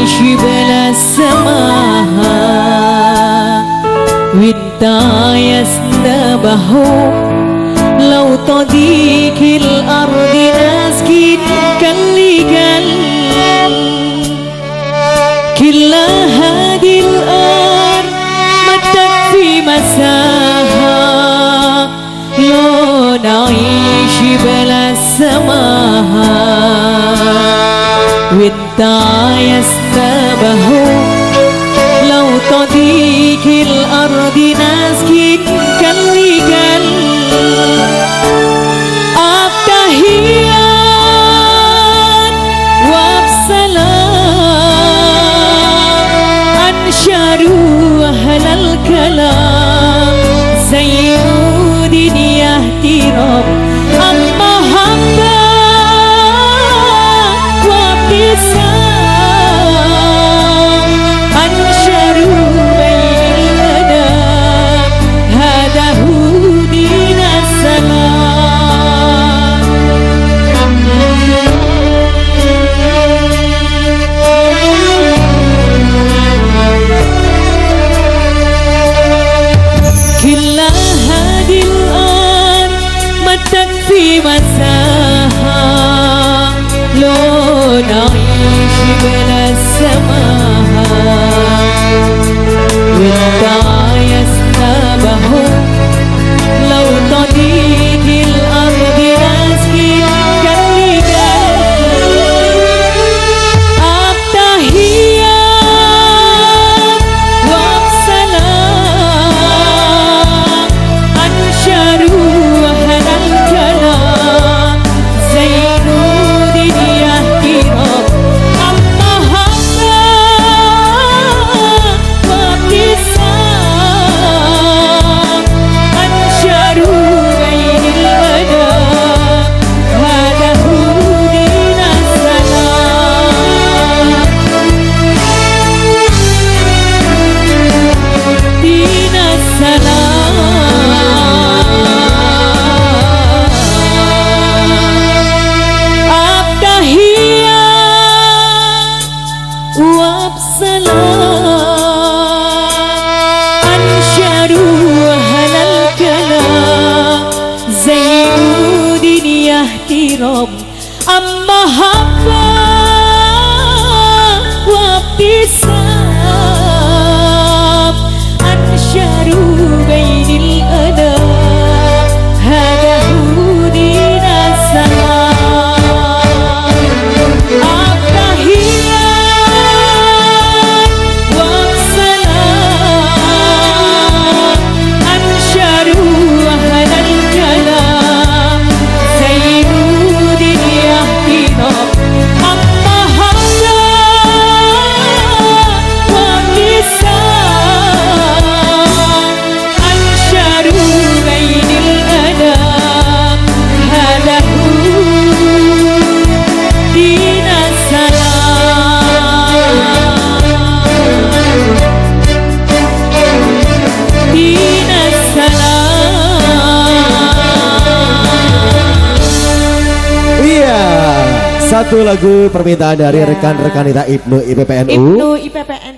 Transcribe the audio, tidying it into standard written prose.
نعيش بلا السماء وانت يستبه لو تضيق الأرض نسكن كاللجل كل هذه الأرض ما تكفي مساحة لو نعيش بلا السماء وانت يستبه لو تضيق الأرض نسكن كالرجال أبتهيان وبسلام أنشروا أهل الكلام زينوا دنيا احترام المحبة وابتسام أنشروا بين الأنام هذا هو دين السلام كل هذه الأرض ما تكفي مساحة لو نعيش بلا السماء وانت يستبه لو تضيق الأرض نسكن كالرجال أبتهيان وبسلام أنشروا أهل الكلام زينوا دنيا احترام المحبة وابتسام أنشروا بين الأنام هذا هو دين السلام دين السلام أبتهيان وبسلام أنشروا أهل الكلام زينوا دنيا احترام المحبة وابتسام أنشروا بين الأنام هذا هو دين السلام أبتهيان وبسلام أنشروا أهل الكلام زينوا دنيا احترام المحبة وابتسام أنشروا بين الأنام هذا هو دين السلام دين السلام. Iya, satu lagu permintaan dari rekan-rekan kita Ibnu IPPNU. Ibnu IPPN